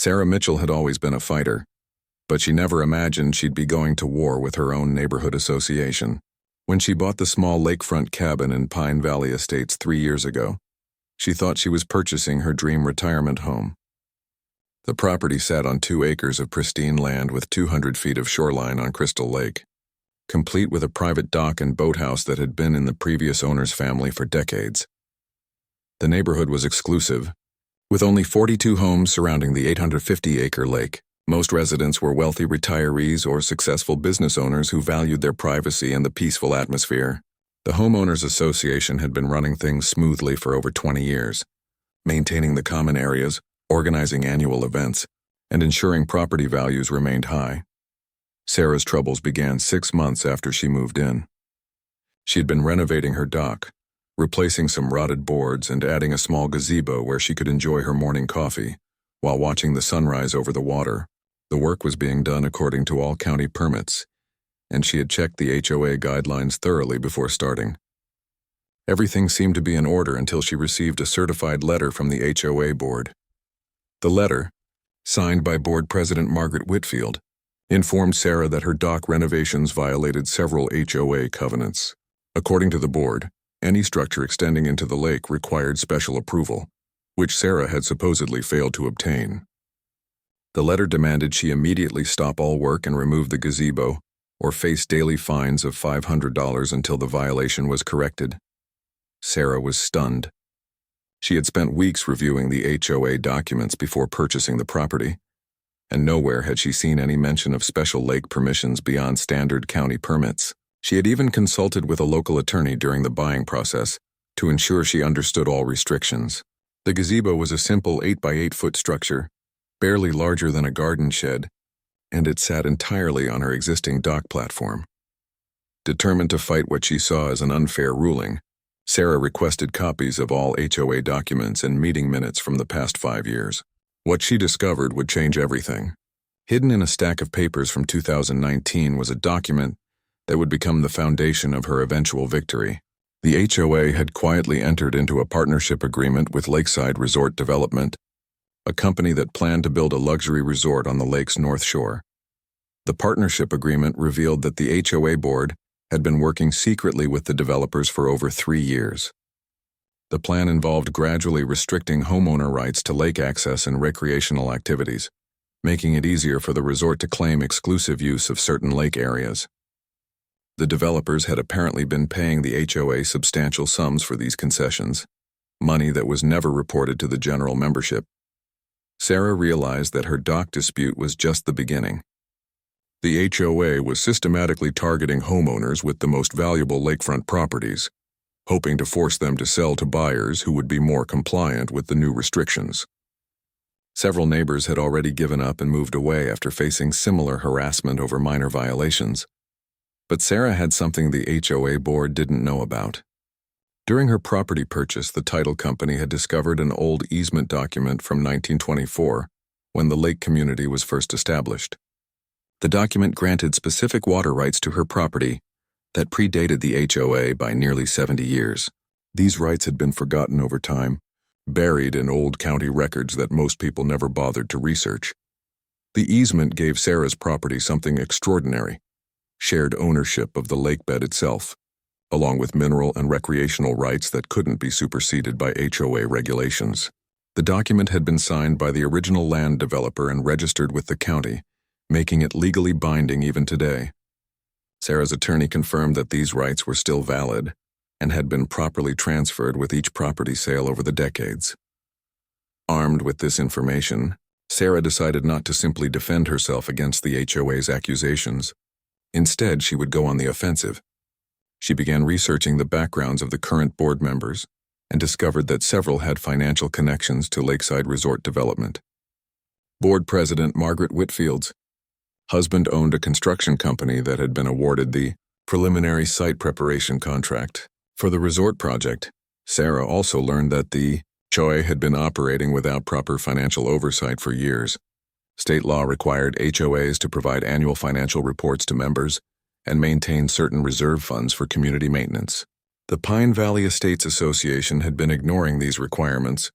Sarah Mitchell had always been a fighter, but she never imagined she'd be going to war with her own neighborhood association. When she bought the small lakefront cabin in Pine Valley Estates 3 years ago, she thought she was purchasing her dream retirement home. The property sat on 2 acres of pristine land with 200 feet of shoreline on Crystal Lake, complete with a private dock and boathouse that had been in the previous owner's family for decades. The neighborhood was exclusive, with only 42 homes surrounding the 850-acre lake. Most residents were wealthy retirees or successful business owners who valued their privacy and the peaceful atmosphere. The Homeowners Association had been running things smoothly for over 20 years, maintaining the common areas, organizing annual events, and ensuring property values remained high. Sarah's troubles began 6 months after she moved in. She had been renovating her dock, replacing some rotted boards and adding a small gazebo where she could enjoy her morning coffee while watching the sunrise over the water. The work was being done according to all county permits, and she had checked the HOA guidelines thoroughly before starting. Everything seemed to be in order until she received a certified letter from the HOA board. The letter, signed by board president Margaret Whitfield, informed Sarah that her dock renovations violated several HOA covenants. According to the board, any structure extending into the lake required special approval, which Sarah had supposedly failed to obtain. The letter demanded she immediately stop all work and remove the gazebo, or face daily fines of $500 until the violation was corrected. Sarah was stunned. She had spent weeks reviewing the HOA documents before purchasing the property, and nowhere had she seen any mention of special lake permissions beyond standard county permits. She had even consulted with a local attorney during the buying process to ensure she understood all restrictions. The gazebo was a simple 8-by-8-foot structure, barely larger than a garden shed, and it sat entirely on her existing dock platform. Determined to fight what she saw as an unfair ruling, Sarah requested copies of all HOA documents and meeting minutes from the past 5 years. What she discovered would change everything. Hidden in a stack of papers from 2019 was a document that would become the foundation of her eventual victory. The HOA had quietly entered into a partnership agreement with Lakeside Resort Development, a company that planned to build a luxury resort on the lake's north shore. The partnership agreement revealed that the HOA board had been working secretly with the developers for over 3 years. The plan involved gradually restricting homeowner rights to lake access and recreational activities, making it easier for the resort to claim exclusive use of certain lake areas. The developers had apparently been paying the HOA substantial sums for these concessions, money that was never reported to the general membership. Sarah realized that her dock dispute was just the beginning. The HOA was systematically targeting homeowners with the most valuable lakefront properties, hoping to force them to sell to buyers who would be more compliant with the new restrictions. Several neighbors had already given up and moved away after facing similar harassment over minor violations. But Sarah had something the HOA board didn't know about. During her property purchase, the title company had discovered an old easement document from 1924, when the lake community was first established. The document granted specific water rights to her property that predated the HOA by nearly 70 years. These rights had been forgotten over time, buried in old county records that most people never bothered to research. The easement gave Sarah's property something extraordinary: shared ownership of the lakebed itself, along with mineral and recreational rights that couldn't be superseded by HOA regulations. The document had been signed by the original land developer and registered with the county, making it legally binding even today. Sarah's attorney confirmed that these rights were still valid and had been properly transferred with each property sale over the decades. Armed with this information, Sarah decided not to simply defend herself against the HOA's accusations. Instead, she would go on the offensive. She began researching the backgrounds of the current board members and discovered that several had financial connections to Lakeside Resort Development. Board President Margaret Whitfield's husband owned a construction company that had been awarded the preliminary site preparation contract for the resort project. Sarah also learned that the HOA had been operating without proper financial oversight for years. State law required HOAs to provide annual financial reports to members and maintain certain reserve funds for community maintenance. The Pine Valley Estates Association had been ignoring these requirements,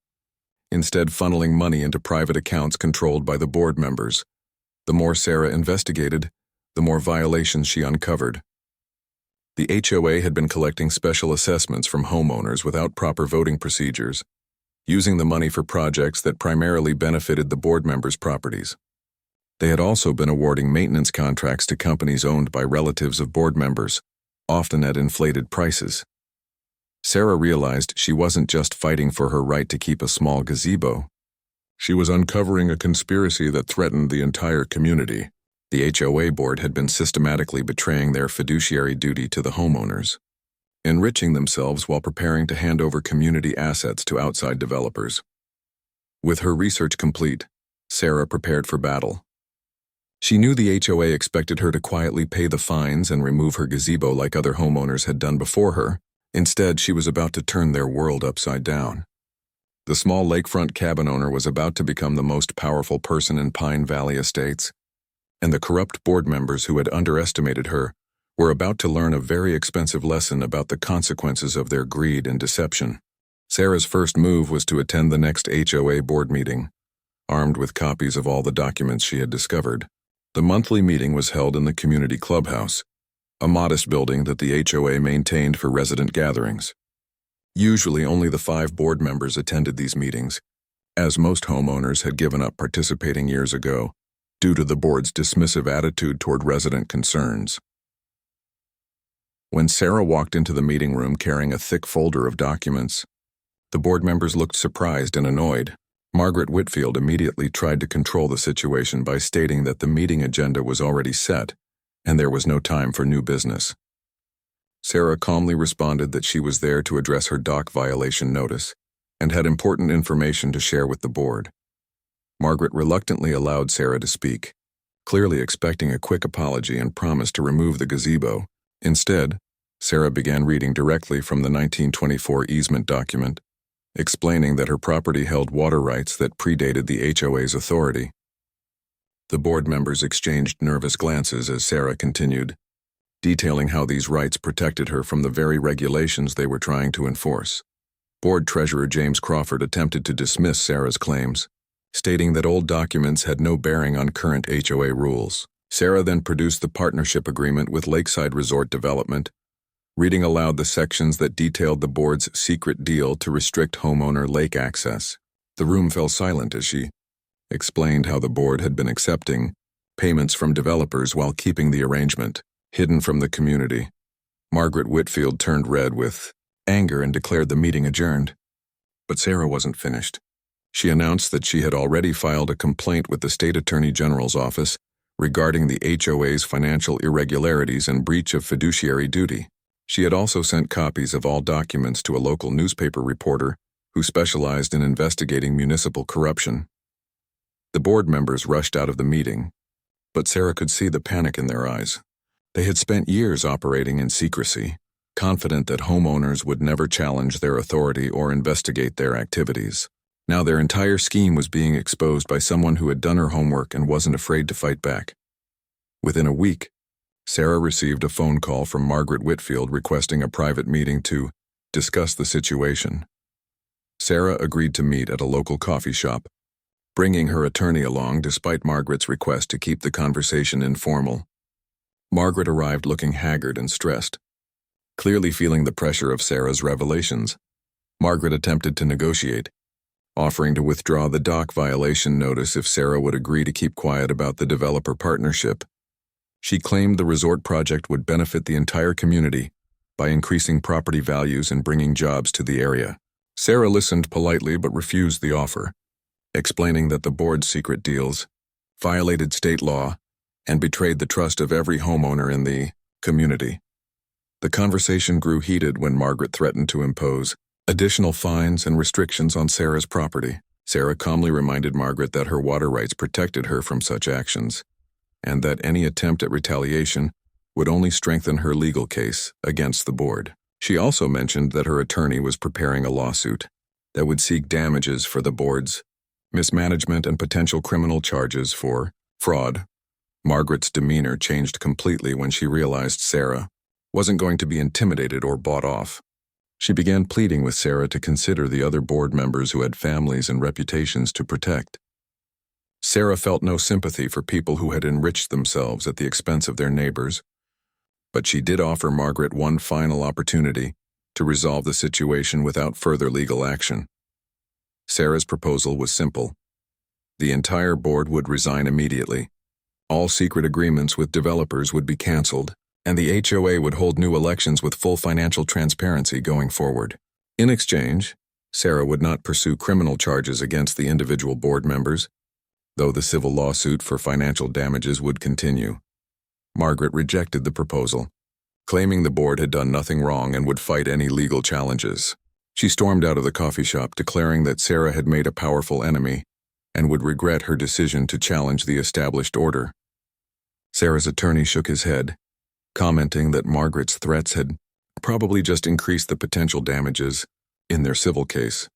instead funneling money into private accounts controlled by the board members. The more Sarah investigated, the more violations she uncovered. The HOA had been collecting special assessments from homeowners without proper voting procedures, using the money for projects that primarily benefited the board members' properties. They had also been awarding maintenance contracts to companies owned by relatives of board members, often at inflated prices. Sarah realized she wasn't just fighting for her right to keep a small gazebo. She was uncovering a conspiracy that threatened the entire community. The HOA board had been systematically betraying their fiduciary duty to the homeowners, enriching themselves while preparing to hand over community assets to outside developers. With her research complete, Sarah prepared for battle. She knew the HOA expected her to quietly pay the fines and remove her gazebo like other homeowners had done before her. Instead, she was about to turn their world upside down. The small lakefront cabin owner was about to become the most powerful person in Pine Valley Estates, and the corrupt board members who had underestimated her were about to learn a very expensive lesson about the consequences of their greed and deception. Sarah's first move was to attend the next HOA board meeting, armed with copies of all the documents she had discovered. The monthly meeting was held in the community clubhouse, a modest building that the HOA maintained for resident gatherings. Usually only the 5 board members attended these meetings, as most homeowners had given up participating years ago due to the board's dismissive attitude toward resident concerns. When Sarah walked into the meeting room carrying a thick folder of documents, the board members looked surprised and annoyed. Margaret Whitfield immediately tried to control the situation by stating that the meeting agenda was already set and there was no time for new business. Sarah calmly responded that she was there to address her dock violation notice and had important information to share with the board. Margaret reluctantly allowed Sarah to speak, clearly expecting a quick apology and promised to remove the gazebo. Instead, Sarah began reading directly from the 1924 easement document, explaining that her property held water rights that predated the HOA's authority. The board members exchanged nervous glances as Sarah continued, detailing how these rights protected her from the very regulations they were trying to enforce. Board Treasurer James Crawford attempted to dismiss Sarah's claims, stating that old documents had no bearing on current HOA rules. Sarah then produced the partnership agreement with Lakeside Resort Development, reading aloud the sections that detailed the board's secret deal to restrict homeowner lake access. The room fell silent as she explained how the board had been accepting payments from developers while keeping the arrangement hidden from the community. Margaret Whitfield turned red with anger and declared the meeting adjourned. But Sarah wasn't finished. She announced that she had already filed a complaint with the State Attorney General's office regarding the HOA's financial irregularities and breach of fiduciary duty. She had also sent copies of all documents to a local newspaper reporter who specialized in investigating municipal corruption. The board members rushed out of the meeting, but Sarah could see the panic in their eyes. They had spent years operating in secrecy, confident that homeowners would never challenge their authority or investigate their activities. Now their entire scheme was being exposed by someone who had done her homework and wasn't afraid to fight back. Within a week, Sarah received a phone call from Margaret Whitfield requesting a private meeting to discuss the situation. Sarah agreed to meet at a local coffee shop, bringing her attorney along despite Margaret's request to keep the conversation informal. Margaret arrived looking haggard and stressed, clearly feeling the pressure of Sarah's revelations. Margaret attempted to negotiate, offering to withdraw the dock violation notice if Sarah would agree to keep quiet about the developer partnership. She claimed the resort project would benefit the entire community by increasing property values and bringing jobs to the area. Sarah listened politely but refused the offer, explaining that the board's secret deals violated state law and betrayed the trust of every homeowner in the community. The conversation grew heated when Margaret threatened to impose additional fines and restrictions on Sarah's property. Sarah calmly reminded Margaret that her water rights protected her from such actions, and that any attempt at retaliation would only strengthen her legal case against the board. She also mentioned that her attorney was preparing a lawsuit that would seek damages for the board's mismanagement and potential criminal charges for fraud. Margaret's demeanor changed completely when she realized Sarah wasn't going to be intimidated or bought off. She began pleading with Sarah to consider the other board members who had families and reputations to protect. Sarah felt no sympathy for people who had enriched themselves at the expense of their neighbors, but she did offer Margaret one final opportunity to resolve the situation without further legal action. Sarah's proposal was simple. The entire board would resign immediately. All secret agreements with developers would be canceled, and the HOA would hold new elections with full financial transparency going forward. In exchange, Sarah would not pursue criminal charges against the individual board members, though the civil lawsuit for financial damages would continue. Margaret rejected the proposal, claiming the board had done nothing wrong and would fight any legal challenges. She stormed out of the coffee shop, declaring that Sarah had made a powerful enemy and would regret her decision to challenge the established order. Sarah's attorney shook his head, commenting that Margaret's threats had probably just increased the potential damages in their civil case.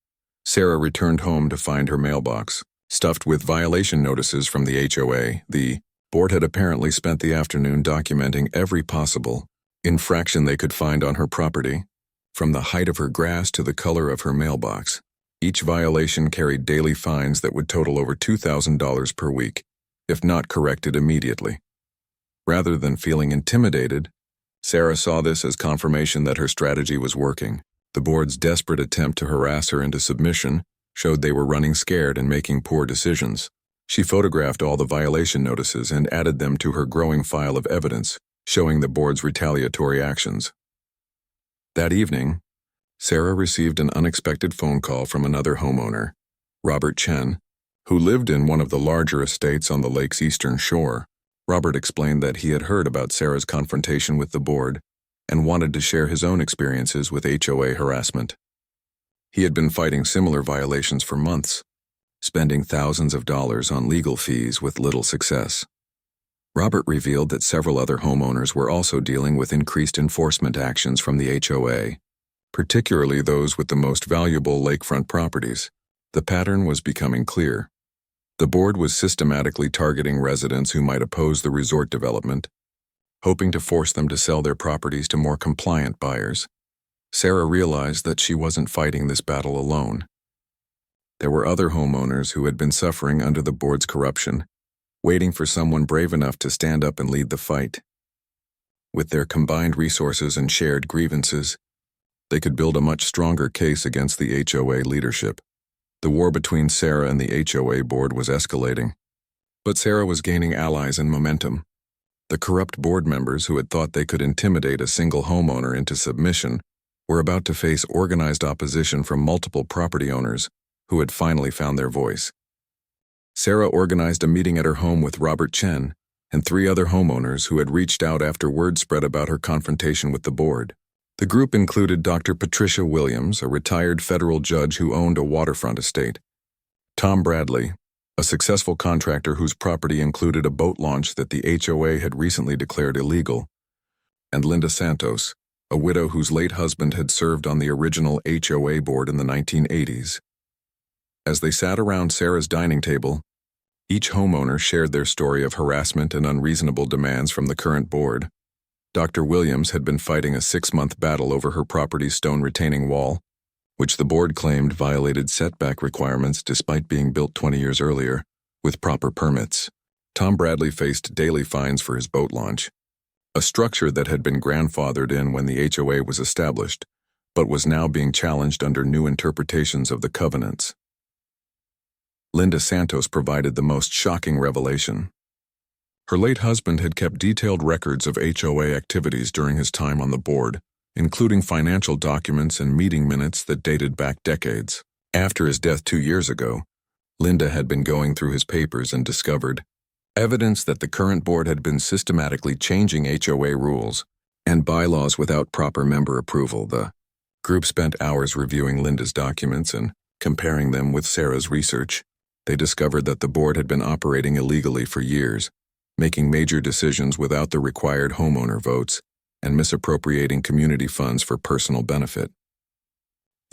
Sarah returned home to find her mailbox stuffed with violation notices from the HOA. The board had apparently spent the afternoon documenting every possible infraction they could find on her property, from the height of her grass to the color of her mailbox. Each violation carried daily fines that would total over $2,000 per week, if not corrected immediately. Rather than feeling intimidated, Sarah saw this as confirmation that her strategy was working. The board's desperate attempt to harass her into submission showed they were running scared and making poor decisions. She photographed all the violation notices and added them to her growing file of evidence, showing the board's retaliatory actions. That evening, Sarah received an unexpected phone call from another homeowner, Robert Chen, who lived in one of the larger estates on the lake's eastern shore. Robert explained that he had heard about Sarah's confrontation with the board and wanted to share his own experiences with HOA harassment. He had been fighting similar violations for months, spending thousands of dollars on legal fees with little success. Robert revealed that several other homeowners were also dealing with increased enforcement actions from the HOA, particularly those with the most valuable lakefront properties. The pattern was becoming clear. The board was systematically targeting residents who might oppose the resort development, hoping to force them to sell their properties to more compliant buyers. Sarah realized that she wasn't fighting this battle alone. There were other homeowners who had been suffering under the board's corruption, waiting for someone brave enough to stand up and lead the fight. With their combined resources and shared grievances, they could build a much stronger case against the HOA leadership. The war between Sarah and the HOA board was escalating, but Sarah was gaining allies and momentum. The corrupt board members who had thought they could intimidate a single homeowner into submission were about to face organized opposition from multiple property owners who had finally found their voice. Sarah organized a meeting at her home with Robert Chen and 3 other homeowners who had reached out after word spread about her confrontation with the board. The group included Dr. Patricia Williams, a retired federal judge who owned a waterfront estate; Tom Bradley, a successful contractor whose property included a boat launch that the HOA had recently declared illegal; and Linda Santos, a widow whose late husband had served on the original HOA board in the 1980s. As they sat around Sarah's dining table, each homeowner shared their story of harassment and unreasonable demands from the current board. Dr. Williams had been fighting a 6-month battle over her property's stone retaining wall, which the board claimed violated setback requirements despite being built 20 years earlier, with proper permits. Tom Bradley faced daily fines for his boat launch, a structure that had been grandfathered in when the HOA was established, but was now being challenged under new interpretations of the covenants. Linda Santos provided the most shocking revelation. Her late husband had kept detailed records of HOA activities during his time on the board, including financial documents and meeting minutes that dated back decades. After his death 2 years ago, Linda had been going through his papers and discovered evidence that the current board had been systematically changing HOA rules and bylaws without proper member approval. The group spent hours reviewing Linda's documents and comparing them with Sarah's research. They discovered that the board had been operating illegally for years, making major decisions without the required homeowner votes and misappropriating community funds for personal benefit.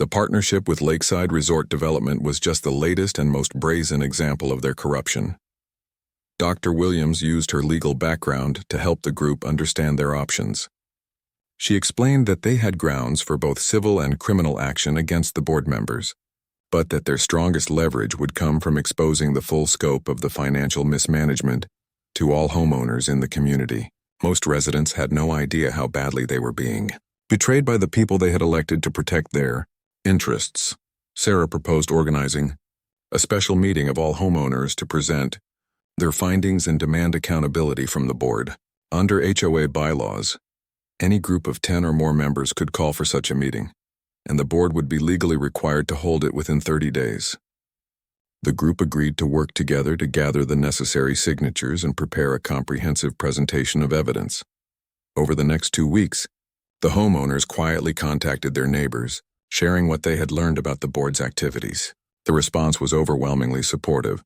The partnership with Lakeside Resort Development was just the latest and most brazen example of their corruption. Dr. Williams used her legal background to help the group understand their options. She explained that they had grounds for both civil and criminal action against the board members, but that their strongest leverage would come from exposing the full scope of the financial mismanagement to all homeowners in the community. Most residents had no idea how badly they were being betrayed by the people they had elected to protect their interests. Sarah proposed organizing a special meeting of all homeowners to present their findings and demand accountability from the board. Under HOA bylaws, any group of 10 or more members could call for such a meeting, and the board would be legally required to hold it within 30 days. The group agreed to work together to gather the necessary signatures and prepare a comprehensive presentation of evidence. Over the next 2 weeks, the homeowners quietly contacted their neighbors, sharing what they had learned about the board's activities. The response was overwhelmingly supportive,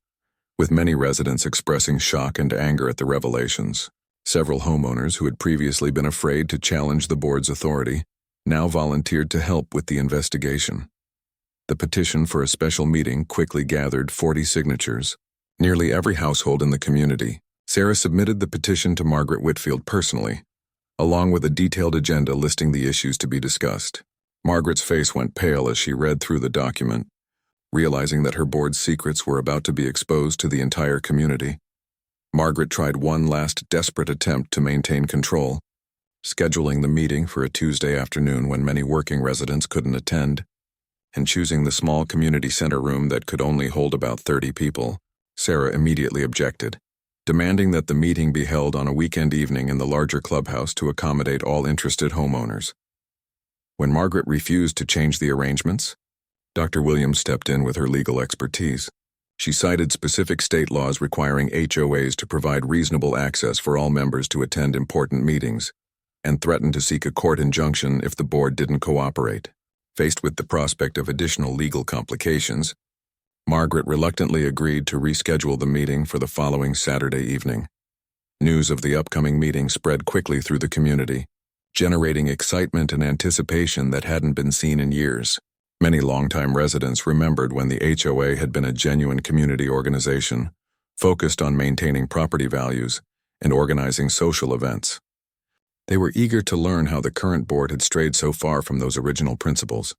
with many residents expressing shock and anger at the revelations. Several homeowners who had previously been afraid to challenge the board's authority now volunteered to help with the investigation. The petition for a special meeting quickly gathered 40 signatures, nearly every household in the community. Sarah submitted the petition to Margaret Whitfield personally, along with a detailed agenda listing the issues to be discussed. Margaret's face went pale as she read through the document, realizing that her board's secrets were about to be exposed to the entire community. Margaret tried one last desperate attempt to maintain control, scheduling the meeting for a Tuesday afternoon when many working residents couldn't attend, and choosing the small community center room that could only hold about 30 people. Sarah immediately objected, demanding that the meeting be held on a weekend evening in the larger clubhouse to accommodate all interested homeowners. When Margaret refused to change the arrangements, Dr. Williams stepped in with her legal expertise. She cited specific state laws requiring HOAs to provide reasonable access for all members to attend important meetings, and threatened to seek a court injunction if the board didn't cooperate. Faced with the prospect of additional legal complications, Margaret reluctantly agreed to reschedule the meeting for the following Saturday evening. News of the upcoming meeting spread quickly through the community, generating excitement and anticipation that hadn't been seen in years. Many longtime residents remembered when the HOA had been a genuine community organization, focused on maintaining property values and organizing social events. They were eager to learn how the current board had strayed so far from those original principles.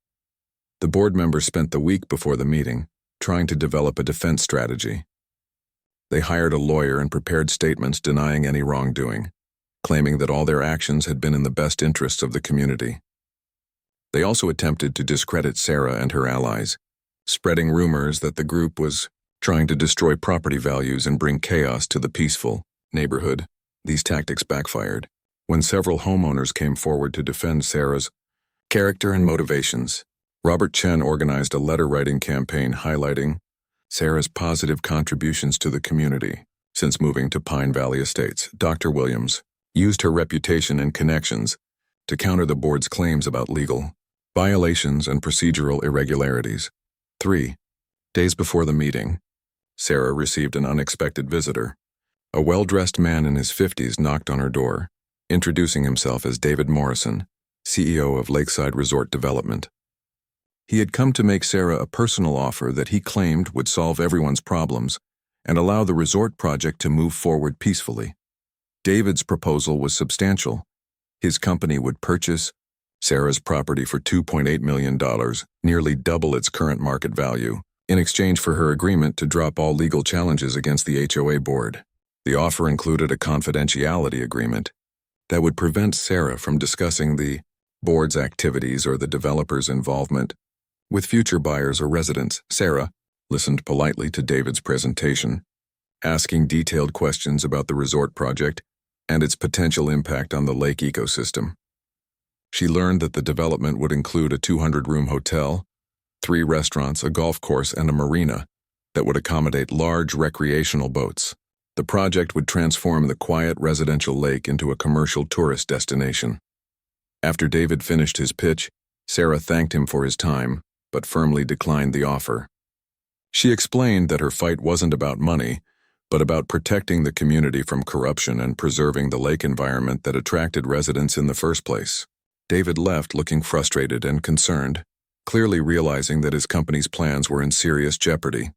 The board members spent the week before the meeting trying to develop a defense strategy. They hired a lawyer and prepared statements denying any wrongdoing, claiming that all their actions had been in the best interests of the community. They also attempted to discredit Sarah and her allies, spreading rumors that the group was trying to destroy property values and bring chaos to the peaceful neighborhood. These tactics backfired when several homeowners came forward to defend Sarah's character and motivations. Robert Chen organized a letter-writing campaign highlighting Sarah's positive contributions to the community. Since moving to Pine Valley Estates, Dr. Williams used her reputation and connections to counter the board's claims about legal violations and procedural irregularities. 3 days before the meeting, Sarah received an unexpected visitor. A well-dressed man in his 50s knocked on her door, introducing himself as David Morrison, CEO of Lakeside Resort Development. He had come to make Sarah a personal offer that he claimed would solve everyone's problems and allow the resort project to move forward peacefully. David's proposal was substantial. His company would purchase Sarah's property for $2.8 million, nearly double its current market value, in exchange for her agreement to drop all legal challenges against the HOA board. The offer included a confidentiality agreement that would prevent Sarah from discussing the board's activities or the developer's involvement with future buyers or residents. Sarah listened politely to David's presentation, asking detailed questions about the resort project and its potential impact on the lake ecosystem. She learned that the development would include a 200-room hotel, 3 restaurants, a golf course, and a marina that would accommodate large recreational boats. The project would transform the quiet residential lake into a commercial tourist destination. After David finished his pitch, Sarah thanked him for his time, but firmly declined the offer. She explained that her fight wasn't about money, but about protecting the community from corruption and preserving the lake environment that attracted residents in the first place. David left looking frustrated and concerned, clearly realizing that his company's plans were in serious jeopardy.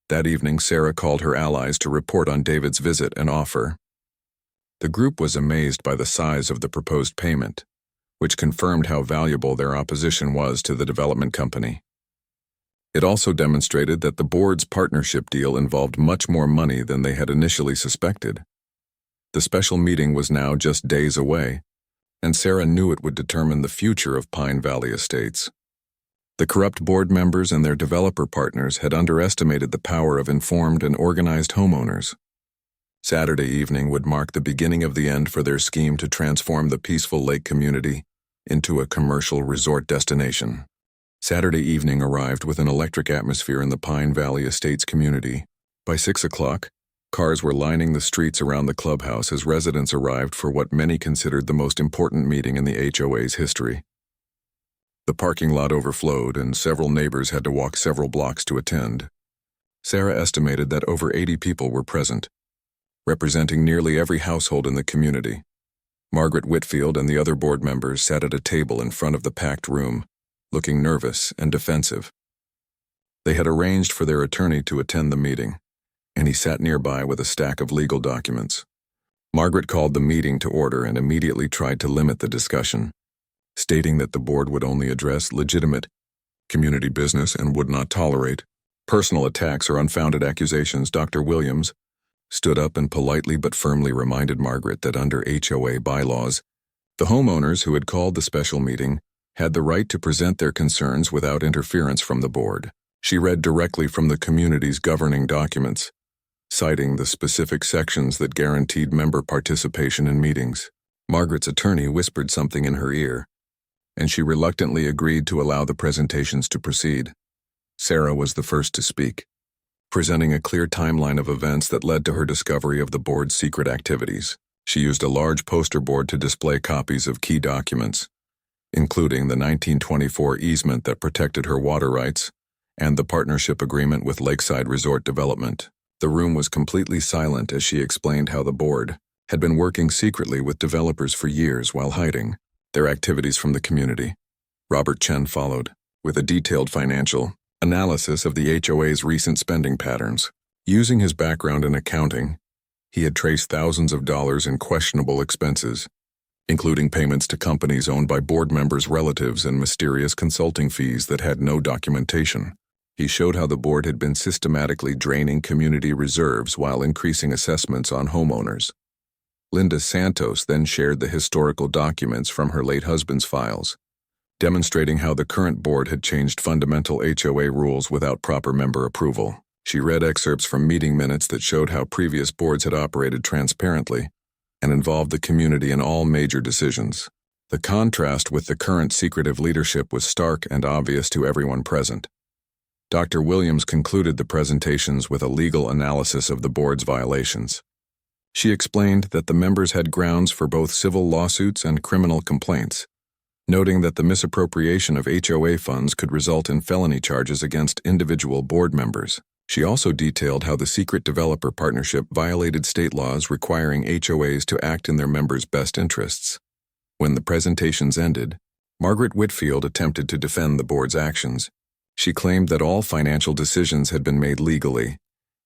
That evening, Sarah called her allies to report on David's visit and offer. The group was amazed by the size of the proposed payment. which confirmed how valuable their opposition was to the development company. It also demonstrated that the board's partnership deal involved much more money than they had initially suspected. The special meeting was now just days away, and Sarah knew it would determine the future of Pine Valley Estates. The corrupt board members and their developer partners had underestimated the power of informed and organized homeowners. Saturday evening would mark the beginning of the end for their scheme to transform the peaceful lake community into a commercial resort destination. Saturday evening arrived with an electric atmosphere in the Pine Valley Estates community. By 6 o'clock, cars were lining the streets around the clubhouse as residents arrived for what many considered the most important meeting in the HOA's history. The parking lot overflowed, and several neighbors had to walk several blocks to attend. Sarah estimated that over 80 people were present, representing nearly every household in the community. Margaret Whitfield and the other board members sat at a table in front of the packed room, looking nervous and defensive. They had arranged for their attorney to attend the meeting, and he sat nearby with a stack of legal documents. Margaret called the meeting to order and immediately tried to limit the discussion, stating that the board would only address legitimate community business and would not tolerate personal attacks or unfounded accusations. Dr. Williams stood up and politely but firmly reminded Margaret that under HOA bylaws, the homeowners who had called the special meeting had the right to present their concerns without interference from the board. She read directly from the community's governing documents, citing the specific sections that guaranteed member participation in meetings. Margaret's attorney whispered something in her ear, and she reluctantly agreed to allow the presentations to proceed. Sarah was the first to speak, presenting a clear timeline of events that led to her discovery of the board's secret activities. She used a large poster board to display copies of key documents, including the 1924 easement that protected her water rights and the partnership agreement with Lakeside Resort Development. The room was completely silent as she explained how the board had been working secretly with developers for years while hiding their activities from the community. Robert Chen followed, with a detailed financial analysis of the HOA's recent spending patterns. Using his background in accounting, he had traced thousands of dollars in questionable expenses, including payments to companies owned by board members' relatives and mysterious consulting fees that had no documentation. He showed how the board had been systematically draining community reserves while increasing assessments on homeowners. Linda Santos then shared the historical documents from her late husband's files, demonstrating how the current board had changed fundamental HOA rules without proper member approval. She read excerpts from meeting minutes that showed how previous boards had operated transparently and involved the community in all major decisions. The contrast with the current secretive leadership was stark and obvious to everyone present. Dr. Williams concluded the presentations with a legal analysis of the board's violations. She explained that the members had grounds for both civil lawsuits and criminal complaints, noting that the misappropriation of HOA funds could result in felony charges against individual board members. She also detailed how the secret developer partnership violated state laws requiring HOAs to act in their members' best interests. When the presentations ended, Margaret Whitfield attempted to defend the board's actions. She claimed that all financial decisions had been made legally,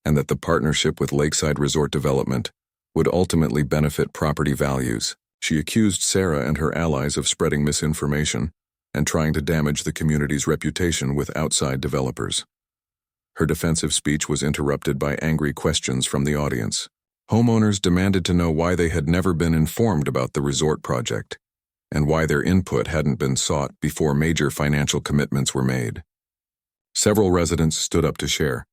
and that the partnership with Lakeside Resort Development would ultimately benefit property values. She accused Sarah and her allies of spreading misinformation and trying to damage the community's reputation with outside developers. Her defensive speech was interrupted by angry questions from the audience. Homeowners demanded to know why they had never been informed about the resort project, and why their input hadn't been sought before major financial commitments were made. Several residents stood up to share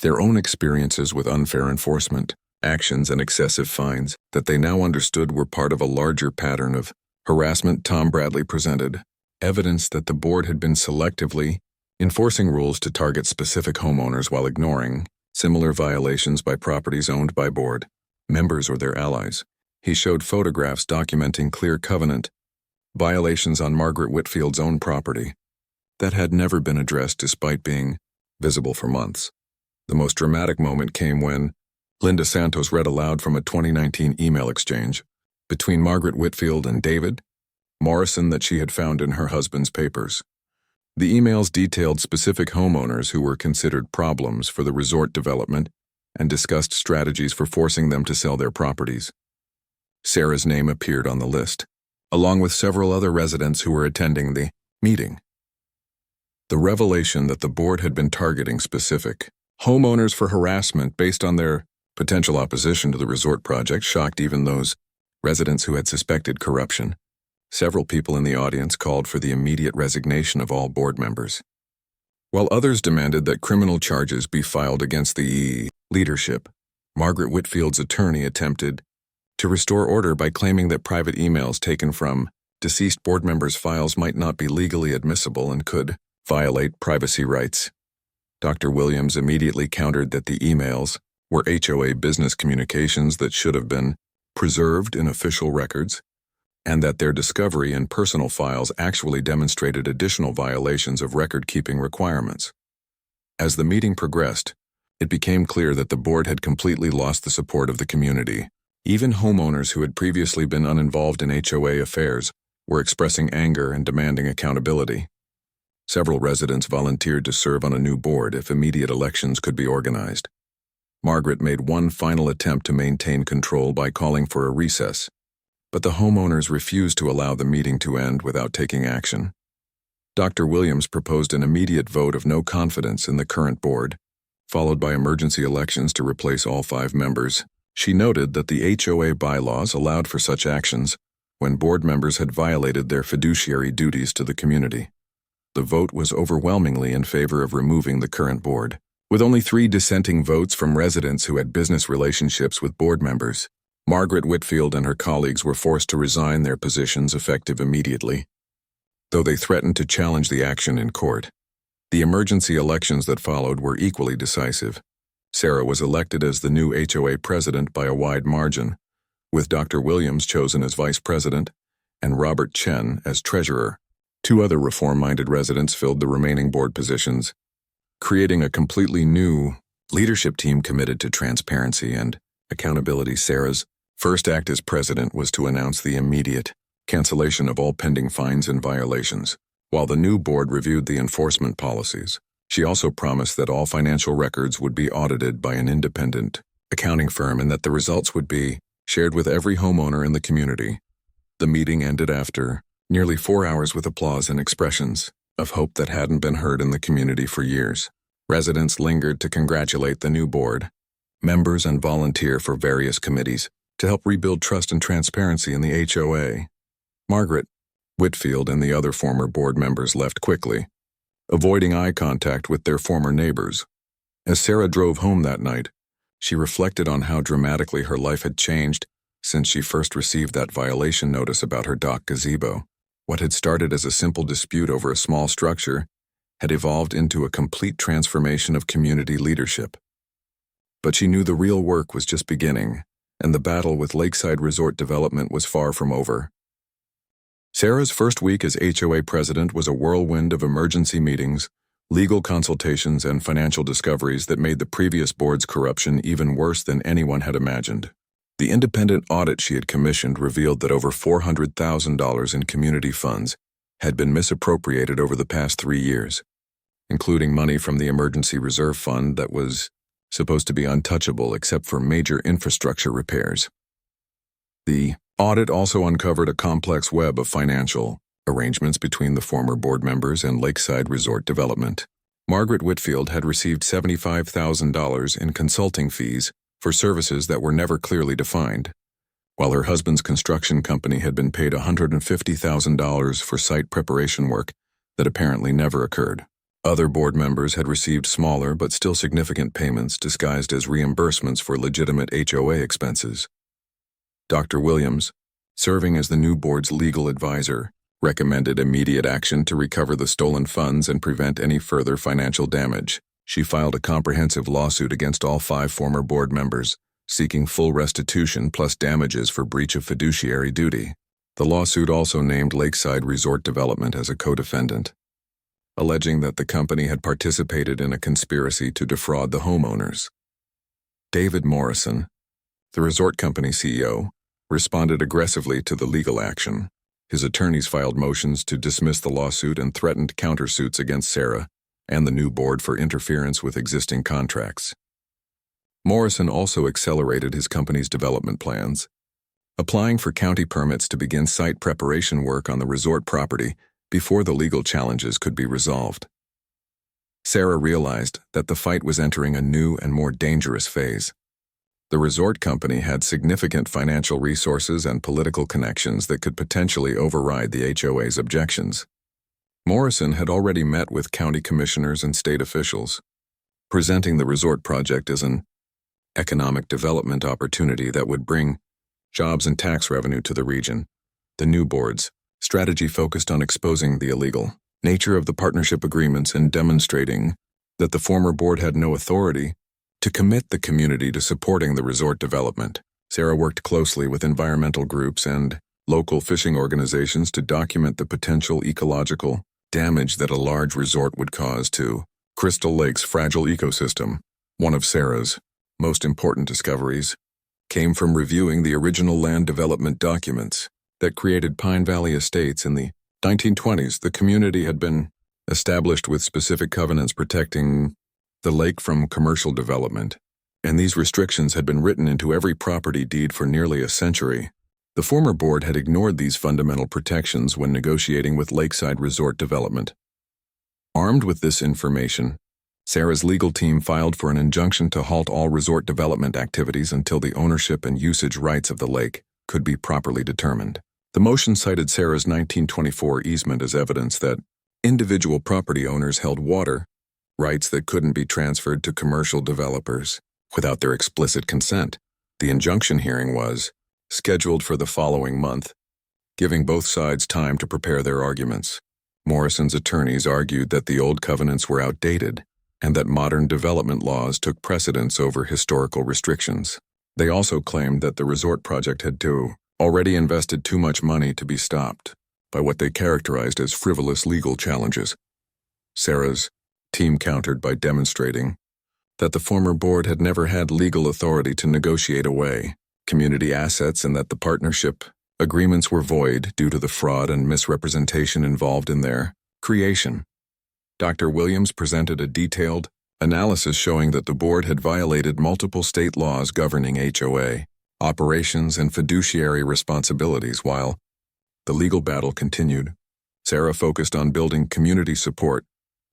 their own experiences with unfair enforcement, actions, and excessive fines that they now understood were part of a larger pattern of harassment. Tom Bradley presented evidence that the board had been selectively enforcing rules to target specific homeowners while ignoring similar violations by properties owned by board members or their allies. He showed photographs documenting clear covenant violations on Margaret Whitfield's own property that had never been addressed despite being visible for months. The most dramatic moment came when Linda Santos read aloud from a 2019 email exchange between Margaret Whitfield and David Morrison that she had found in her husband's papers. The emails detailed specific homeowners who were considered problems for the resort development and discussed strategies for forcing them to sell their properties. Sarah's name appeared on the list, along with several other residents who were attending the meeting. The revelation that the board had been targeting specific homeowners for harassment based on their potential opposition to the resort project shocked even those residents who had suspected corruption. Several people in the audience called for the immediate resignation of all board members, while others demanded that criminal charges be filed against the leadership. Margaret Whitfield's attorney attempted to restore order by claiming that private emails taken from deceased board members' files might not be legally admissible and could violate privacy rights. Dr. Williams immediately countered that the emails were HOA business communications that should have been preserved in official records, and that their discovery in personal files actually demonstrated additional violations of record-keeping requirements. As the meeting progressed, it became clear that the board had completely lost the support of the community. Even homeowners who had previously been uninvolved in HOA affairs were expressing anger and demanding accountability. Several residents volunteered to serve on a new board if immediate elections could be organized. Margaret made one final attempt to maintain control by calling for a recess, but the homeowners refused to allow the meeting to end without taking action. Dr. Williams proposed an immediate vote of no confidence in the current board, followed by emergency elections to replace all 5 members. She noted that the HOA bylaws allowed for such actions when board members had violated their fiduciary duties to the community. The vote was overwhelmingly in favor of removing the current board, with only 3 dissenting votes from residents who had business relationships with board members. Margaret Whitfield and her colleagues were forced to resign their positions effective immediately, though they threatened to challenge the action in court. The emergency elections that followed were equally decisive. Sarah was elected as the new HOA president by a wide margin, with Dr. Williams chosen as vice president and Robert Chen as treasurer. 2 other reform-minded residents filled the remaining board positions, creating a completely new leadership team committed to transparency and accountability. Sarah's first act as president was to announce the immediate cancellation of all pending fines and violations, while the new board reviewed the enforcement policies. She also promised that all financial records would be audited by an independent accounting firm and that the results would be shared with every homeowner in the community. The meeting ended after nearly 4 hours with applause and expressions of hope that hadn't been heard in the community for years. Residents lingered to congratulate the new board members and volunteer for various committees to help rebuild trust and transparency in the HOA. Margaret Whitfield and the other former board members left quickly, avoiding eye contact with their former neighbors. As Sarah drove home that night, she reflected on how dramatically her life had changed since she first received that violation notice about her dock gazebo. What had started as a simple dispute over a small structure had evolved into a complete transformation of community leadership. But she knew the real work was just beginning, and the battle with Lakeside Resort Development was far from over. Sarah's first week as HOA president was a whirlwind of emergency meetings, legal consultations, and financial discoveries that made the previous board's corruption even worse than anyone had imagined. The independent audit she had commissioned revealed that over $400,000 in community funds had been misappropriated over the past 3 years, including money from the Emergency Reserve Fund that was supposed to be untouchable except for major infrastructure repairs. The audit also uncovered a complex web of financial arrangements between the former board members and Lakeside Resort Development. Margaret Whitfield had received $75,000 in consulting fees for services that were never clearly defined, while her husband's construction company had been paid $150,000 for site preparation work that apparently never occurred. Other board members had received smaller but still significant payments disguised as reimbursements for legitimate HOA expenses. Dr. Williams, serving as the new board's legal advisor, recommended immediate action to recover the stolen funds and prevent any further financial damage. She filed a comprehensive lawsuit against all 5 former board members, seeking full restitution plus damages for breach of fiduciary duty. The lawsuit also named Lakeside Resort Development as a co-defendant, alleging that the company had participated in a conspiracy to defraud the homeowners. David Morrison, the resort company CEO, responded aggressively to the legal action. His attorneys filed motions to dismiss the lawsuit and threatened countersuits against Sarah and the new board for interference with existing contracts. Morrison also accelerated his company's development plans, applying for county permits to begin site preparation work on the resort property before the legal challenges could be resolved. Sarah realized that the fight was entering a new and more dangerous phase. The resort company had significant financial resources and political connections that could potentially override the HOA's objections. Morrison had already met with county commissioners and state officials, presenting the resort project as an economic development opportunity that would bring jobs and tax revenue to the region. The new board's strategy focused on exposing the illegal nature of the partnership agreements and demonstrating that the former board had no authority to commit the community to supporting the resort development. Sarah worked closely with environmental groups and local fishing organizations to document the potential ecological damage that a large resort would cause to Crystal Lake's fragile ecosystem. One of Sarah's most important discoveries came from reviewing the original land development documents that created Pine Valley Estates in the 1920s. The community had been established with specific covenants protecting the lake from commercial development, and these restrictions had been written into every property deed for nearly a century. The former board had ignored these fundamental protections when negotiating with lakeside resort development. Armed with this information, Sarah's legal team filed for an injunction to halt all resort development activities until the ownership and usage rights of the lake could be properly determined. The motion cited Sarah's 1924 easement as evidence that individual property owners held water rights that couldn't be transferred to commercial developers without their explicit consent. The injunction hearing was scheduled for the following month, giving both sides time to prepare their arguments. Morrison's attorneys argued that the old covenants were outdated and that modern development laws took precedence over historical restrictions. They also claimed that the resort project had already invested too much money to be stopped by what they characterized as frivolous legal challenges. Sarah's team countered by demonstrating that the former board had never had legal authority to negotiate away community assets and that the partnership agreements were void due to the fraud and misrepresentation involved in their creation. Dr. Williams presented a detailed analysis showing that the board had violated multiple state laws governing HOA operations and fiduciary responsibilities. While the legal battle continued, Sarah focused on building community support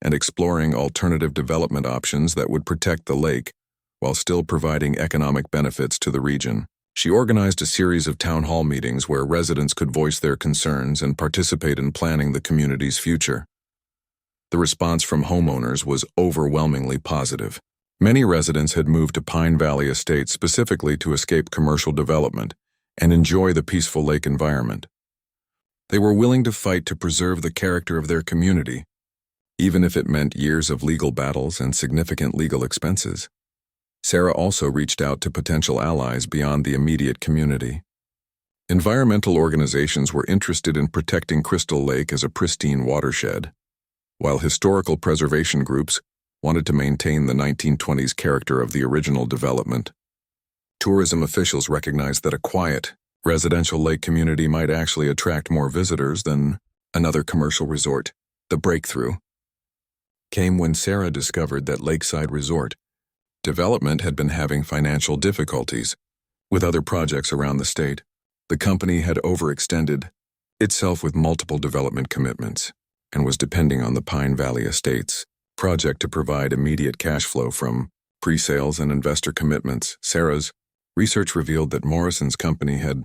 and exploring alternative development options that would protect the lake while still providing economic benefits to the region. She organized a series of town hall meetings where residents could voice their concerns and participate in planning the community's future. The response from homeowners was overwhelmingly positive. Many residents had moved to Pine Valley Estates specifically to escape commercial development and enjoy the peaceful lake environment. They were willing to fight to preserve the character of their community, even if it meant years of legal battles and significant legal expenses. Sarah also reached out to potential allies beyond the immediate community. Environmental organizations were interested in protecting Crystal Lake as a pristine watershed, while historical preservation groups wanted to maintain the 1920s character of the original development. Tourism officials recognized that a quiet, residential lake community might actually attract more visitors than another commercial resort. The breakthrough came when Sarah discovered that Lakeside Resort development had been having financial difficulties with other projects around the state. The company had overextended itself with multiple development commitments and was depending on the Pine Valley Estates project to provide immediate cash flow from pre-sales and investor commitments. Sarah's research revealed that Morrison's company had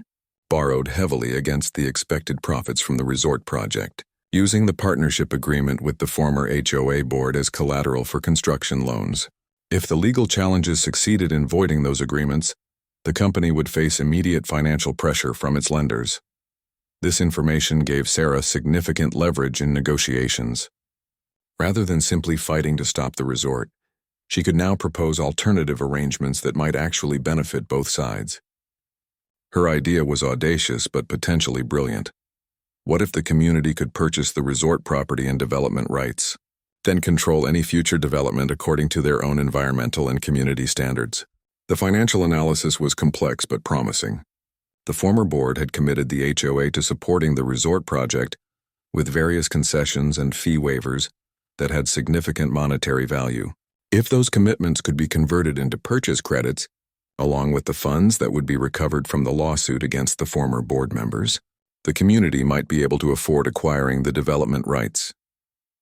borrowed heavily against the expected profits from the resort project, using the partnership agreement with the former HOA board as collateral for construction loans. If the legal challenges succeeded in voiding those agreements, the company would face immediate financial pressure from its lenders. This information gave Sarah significant leverage in negotiations. Rather than simply fighting to stop the resort, she could now propose alternative arrangements that might actually benefit both sides. Her idea was audacious but potentially brilliant. What if the community could purchase the resort property and development rights, then control any future development according to their own environmental and community standards? The financial analysis was complex but promising. The former board had committed the HOA to supporting the resort project with various concessions and fee waivers that had significant monetary value. If those commitments could be converted into purchase credits, along with the funds that would be recovered from the lawsuit against the former board members, the community might be able to afford acquiring the development rights.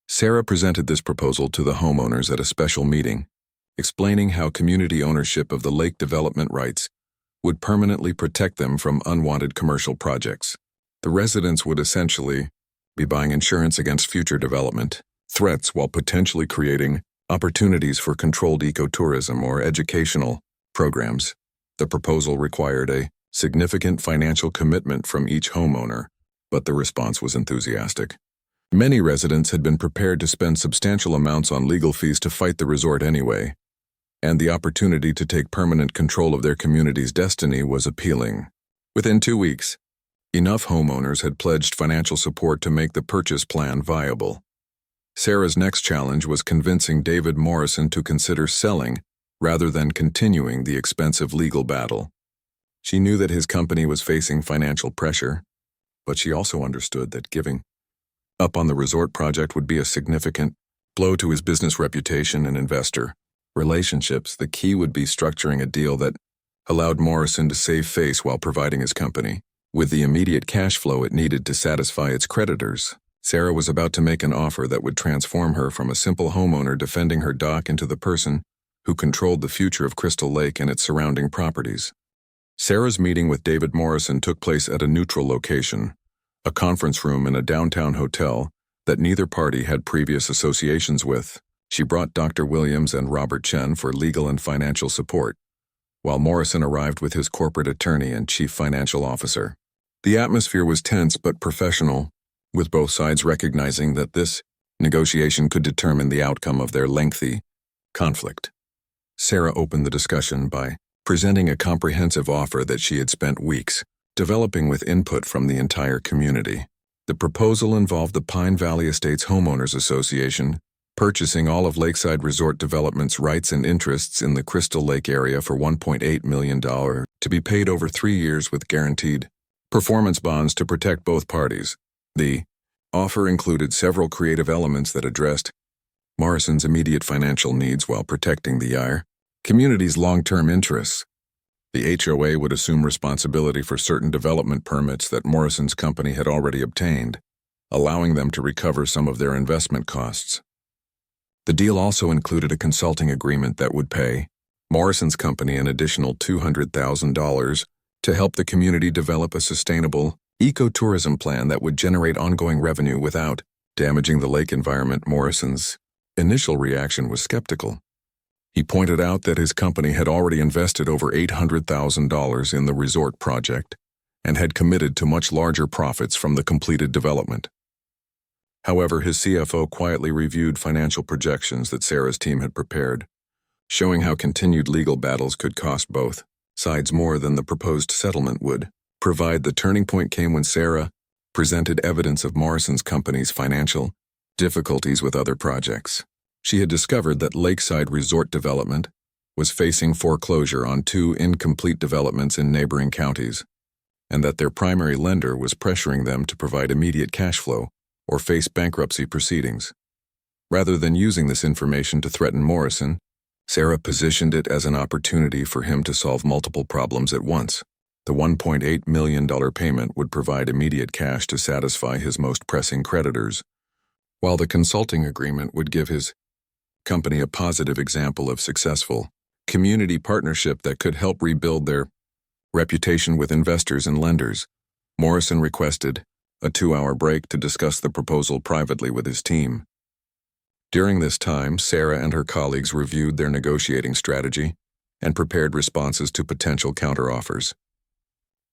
Sarah presented this proposal to the homeowners at a special meeting, explaining how community ownership of the lake development rights would permanently protect them from unwanted commercial projects. The residents would essentially be buying insurance against future development threats while potentially creating opportunities for controlled ecotourism or educational programs. The proposal required a significant financial commitment from each homeowner, but the response was enthusiastic. Many residents had been prepared to spend substantial amounts on legal fees to fight the resort anyway, and the opportunity to take permanent control of their community's destiny was appealing. Within 2 weeks, enough homeowners had pledged financial support to make the purchase plan viable. Sarah's next challenge was convincing David Morrison to consider selling rather than continuing the expensive legal battle. She knew that his company was facing financial pressure, but she also understood that giving up on the resort project would be a significant blow to his business reputation and investor relationships. The key would be structuring a deal that allowed Morrison to save face while providing his company with the immediate cash flow it needed to satisfy its creditors. Sarah was about to make an offer that would transform her from a simple homeowner defending her dock into the person who controlled the future of Crystal Lake and its surrounding properties. Sarah's meeting with David Morrison took place at a neutral location, a conference room in a downtown hotel that neither party had previous associations with. She brought Dr. Williams and Robert Chen for legal and financial support, while Morrison arrived with his corporate attorney and chief financial officer. The atmosphere was tense but professional, with both sides recognizing that this negotiation could determine the outcome of their lengthy conflict. Sarah opened the discussion by presenting a comprehensive offer that she had spent weeks developing with input from the entire community. The proposal involved the Pine Valley Estates Homeowners Association purchasing all of Lakeside Resort Development's rights and interests in the Crystal Lake area for $1.8 million to be paid over 3 years with guaranteed performance bonds to protect both parties. The offer included several creative elements that addressed Morrison's immediate financial needs while protecting the community's long-term interests. The HOA would assume responsibility for certain development permits that Morrison's company had already obtained, allowing them to recover some of their investment costs. The deal also included a consulting agreement that would pay Morrison's company an additional $200,000 to help the community develop a sustainable ecotourism plan that would generate ongoing revenue without damaging the lake environment. Morrison's initial reaction was skeptical. He pointed out that his company had already invested over $800,000 in the resort project and had committed to much larger profits from the completed development. However, his CFO quietly reviewed financial projections that Sarah's team had prepared, showing how continued legal battles could cost both sides more than the proposed settlement would provide. The turning point came when Sarah presented evidence of Morrison's company's financial difficulties with other projects. She had discovered that Lakeside Resort Development was facing foreclosure on 2 incomplete developments in neighboring counties, and that their primary lender was pressuring them to provide immediate cash flow or face bankruptcy proceedings. Rather than using this information to threaten Morrison, Sarah positioned it as an opportunity for him to solve multiple problems at once. The $1.8 million payment would provide immediate cash to satisfy his most pressing creditors, while the consulting agreement would give his company a positive example of successful community partnership that could help rebuild their reputation with investors and lenders. Morrison requested a 2-hour break to discuss the proposal privately with his team. During this time, Sarah and her colleagues reviewed their negotiating strategy and prepared responses to potential counteroffers.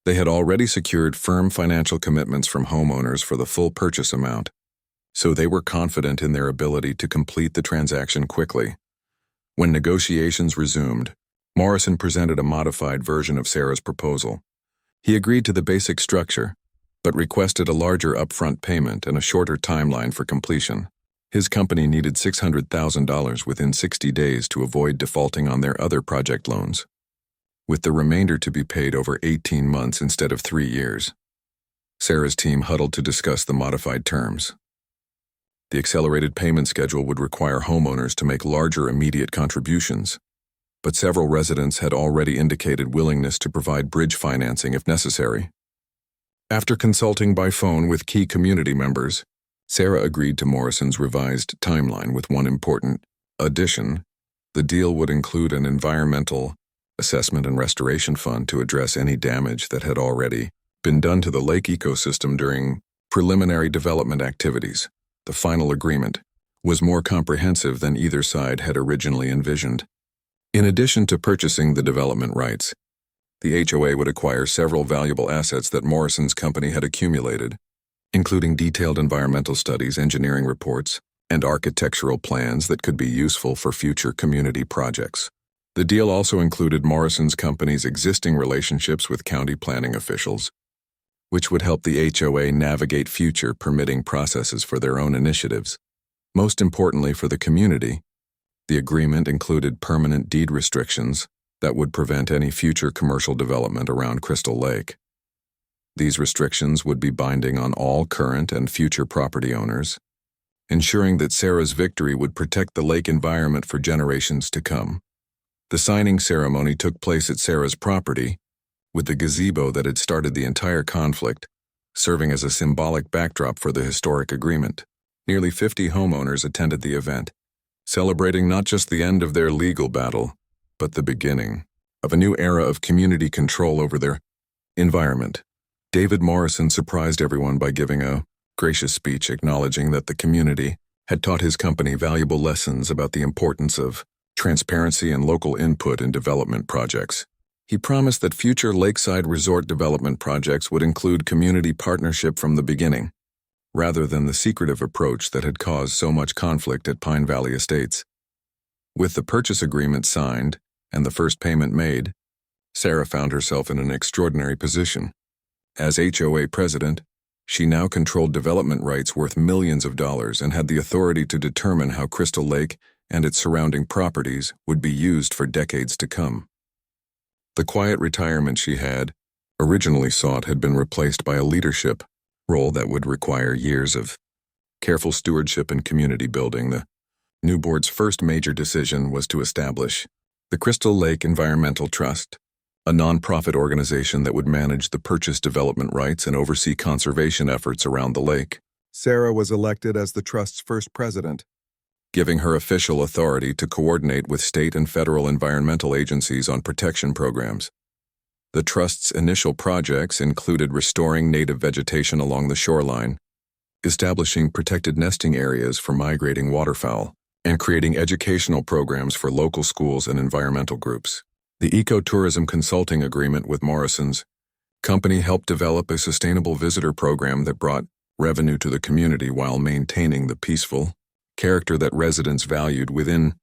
They had already secured firm financial commitments from homeowners for the full purchase amount, so they were confident in their ability to complete the transaction quickly. When negotiations resumed, Morrison presented a modified version of Sarah's proposal. He agreed to the basic structure, but requested a larger upfront payment and a shorter timeline for completion. His company needed $600,000 within 60 days to avoid defaulting on their other project loans, with the remainder to be paid over 18 months instead of 3 years. Sarah's team huddled to discuss the modified terms. The accelerated payment schedule would require homeowners to make larger immediate contributions, but several residents had already indicated willingness to provide bridge financing if necessary. After consulting by phone with key community members, Sarah agreed to Morrison's revised timeline with one important addition. The deal would include an environmental assessment and restoration fund to address any damage that had already been done to the lake ecosystem during preliminary development activities. The final agreement was more comprehensive than either side had originally envisioned. In addition to purchasing the development rights, the HOA would acquire several valuable assets that Morrison's company had accumulated, including detailed environmental studies, engineering reports, and architectural plans that could be useful for future community projects. The deal also included Morrison's company's existing relationships with county planning officials, which would help the HOA navigate future permitting processes for their own initiatives. Most importantly for the community, the agreement included permanent deed restrictions that would prevent any future commercial development around Crystal Lake. These restrictions would be binding on all current and future property owners, ensuring that Sarah's victory would protect the lake environment for generations to come. The signing ceremony took place at Sarah's property, with the gazebo that had started the entire conflict serving as a symbolic backdrop for the historic agreement. Nearly 50 homeowners attended the event, celebrating not just the end of their legal battle, but the beginning of a new era of community control over their environment. David Morrison surprised everyone by giving a gracious speech acknowledging that the community had taught his company valuable lessons about the importance of transparency and local input in development projects. He promised that future lakeside resort development projects would include community partnership from the beginning, rather than the secretive approach that had caused so much conflict at Pine Valley Estates. With the purchase agreement signed and the first payment made, Sarah found herself in an extraordinary position. As HOA president, she now controlled development rights worth millions of dollars and had the authority to determine how Crystal Lake and its surrounding properties would be used for decades to come. The quiet retirement she had originally sought had been replaced by a leadership role that would require years of careful stewardship and community building. The new board's first major decision was to establish the Crystal Lake Environmental Trust, a nonprofit organization that would manage the purchase development rights and oversee conservation efforts around the lake. Sarah was elected as the trust's first president, giving her official authority to coordinate with state and federal environmental agencies on protection programs. The trust's initial projects included restoring native vegetation along the shoreline, establishing protected nesting areas for migrating waterfowl, and creating educational programs for local schools and environmental groups. The ecotourism consulting agreement with Morrison's company helped develop a sustainable visitor program that brought revenue to the community while maintaining the peaceful character that residents valued. Within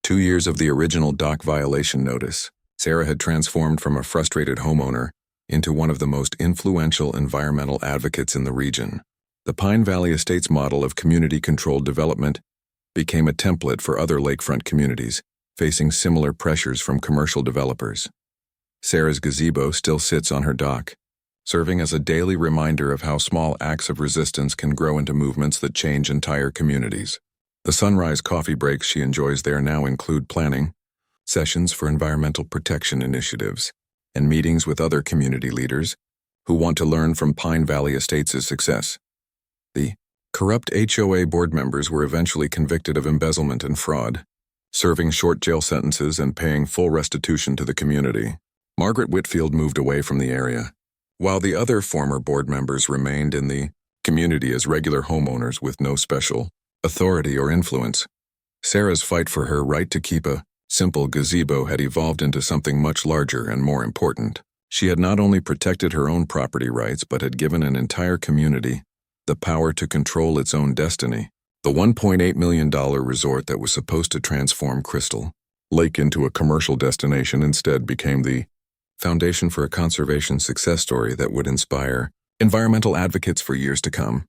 2 years of the original dock violation notice, Sarah had transformed from a frustrated homeowner into one of the most influential environmental advocates in the region. The Pine Valley Estates model of community-controlled development became a template for other lakefront communities facing similar pressures from commercial developers. Sarah's gazebo still sits on her dock, serving as a daily reminder of how small acts of resistance can grow into movements that change entire communities. The sunrise coffee breaks she enjoys there now include planning sessions for environmental protection initiatives and meetings with other community leaders who want to learn from Pine Valley Estates' success. The corrupt HOA board members were eventually convicted of embezzlement and fraud, serving short jail sentences and paying full restitution to the community. Margaret Whitfield moved away from the area, while the other former board members remained in the community as regular homeowners with no special authority or influence. Sarah's fight for her right to keep a simple gazebo had evolved into something much larger and more important. She had not only protected her own property rights but had given an entire community the power to control its own destiny. The $1.8 million resort that was supposed to transform Crystal Lake into a commercial destination instead became the foundation for a conservation success story that would inspire environmental advocates for years to come.